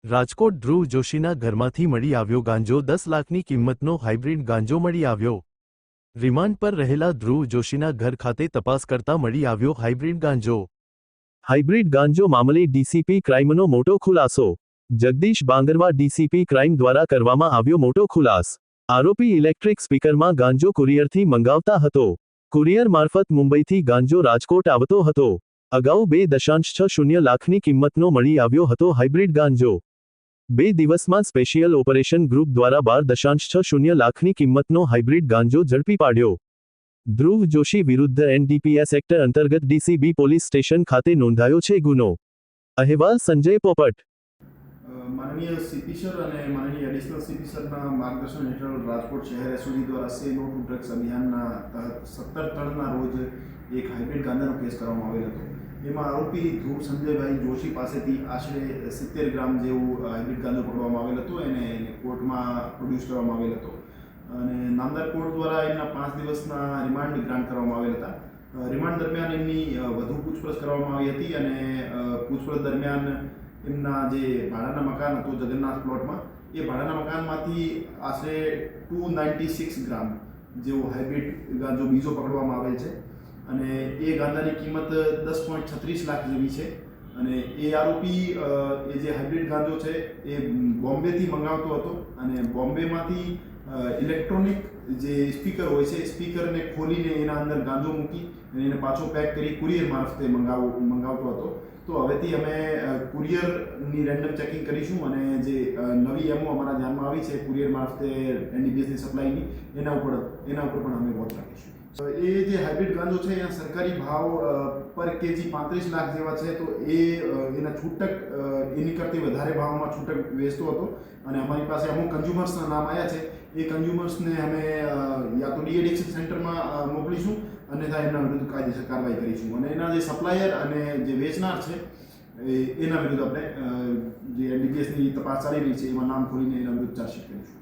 રાજકોટ ધ્રુવ જોશીના ઘરમાંથી મળી આવ્યો ગાંજો 10 લાખની કિંમતનો હાઇબ્રિડ ગાંજો મળી આવ્યો। રિમાન્ડ પર રહેલા ધ્રુવ જોશીના ઘર ખાતે તપાસ કરતા મળી આવ્યો હાઇબ્રિડ ગાંજો। હાઇબ્રિડ ગાંજો મામલે ડીસીપી ક્રાઇમનો મોટો ખુલાસો। જગદીશ બાંગરવા ડીસીપી ક્રાઇમ દ્વારા કરવામાં આવ્યો મોટો ખુલાસ। આરોપી ઇલેક્ટ્રિક સ્પીકરમાં ગાંજો કુરિયરથી મંગાવતા હતો। કુરિયર મારફત મુંબઈથી ગાંજો રાજકોટ આવતો હતો। અગાઉ 2.60 લાખની કિંમતનો મળી આવ્યો હતો હાઇબ્રિડ ગાંજો। 2 દિવસમાં સ્પેશિયલ ઓપરેશન ગ્રુપ દ્વારા 12.60 લાખની કિંમતનો હાઇબ્રિડ ગાંજો ઝડપી પાડ્યો। ધ્રુવ જોશી વિરુદ્ધ એનડીપીએસ એક્ટ અંતર્ગત ડીસીબી પોલીસ સ્ટેશન ખાતે નોંધાયો છે ગુનો। અહેવાલ સંજય પોપટ। માનનીય સીપી સર અને માનનીય એડિશનલ સીપી સરના માર્ગદર્શન હેઠળ રાજકોટ શહેર એસઓજી દ્વારા સે નો ટુ ડ્રગ્સ અભિયાનના તહત 17 રોજ એક હાઇબ્રિડ ગાંજાનો કેસ કરવામાં આવેલ હતો। એમાં આરોપી ધ્રુવ સંજયભાઈ જોશી પાસેથી આશરે 70 ગ્રામ જેવું હાઇબ્રિડ ગાંજો પકડવામાં આવેલ હતો। એને કોર્ટમાં પ્રોડ્યુસ કરવામાં આવેલ હતો અને નામદાર કોર્ટ દ્વારા એમના 5 દિવસના રિમાન્ડ ગ્રાન્ટ કરવામાં આવેલ હતા। રિમાન્ડ દરમિયાન એમની વધુ પૂછપરછ કરવામાં આવી હતી અને પૂછપરછ દરમિયાન એમના જે ભાડાના મકાન હતું જગન્નાથ પ્લોટમાં, એ ભાડાના મકાનમાંથી આશરે 296 ગ્રામ જેવો હાઇબ્રિડ ગાંજો બીજો પકડવામાં આવેલ છે અને એ ગાંજાની કિંમત 10.36 લાખ જેવી છે અને એ આરોપી એ જે હાઇબ્રિડ ગાંજો છે એ બોમ્બેથી મંગાવતો હતો અને બોમ્બેમાંથી ઇલેક્ટ્રોનિક જે સ્પીકર હોય છે એ સ્પીકરને ખોલીને એના અંદર ગાંજો મૂકી અને એને પાછો પેક કરી કુરિયર મારફતે મંગાવતો હતો। તો હવેથી અમે કુરિયરની રેન્ડમ ચેકિંગ કરીશું અને જે નવી એમઓ અમારા ધ્યાનમાં આવી છે કુરિયર મારફતે એનડીપીએસની સપ્લાયની, એના ઉપર પણ અમે વોચ રાખીશું। એ જે હાઇબ્રિડ ગાંજો છે એના સરકારી ભાવ પર કેજી 35 લાખ જેવા છે, તો એના છૂટક એની કરતી વધારે ભાવમાં છૂટક વેચતો હતો અને અમારી પાસે અમુક કન્ઝ્યુમર્સના નામ આવ્યા છે। એ કન્ઝ્યુમર્સને અમે યા તો ડીએડિક્શન સેન્ટરમાં મોકલીશું અન્યથા એમના વિરુદ્ધ કાયદેસર કાર્યવાહી કરીશું અને એના જે સપ્લાયર અને જે વેચનાર છે એના વિરુદ્ધ આપણે જે એનડીપીએસની તપાસ ચાલી રહી છે એમાં નામ ખોલીને એના વિરુદ્ધ ચાર્જશીટ કરીશું।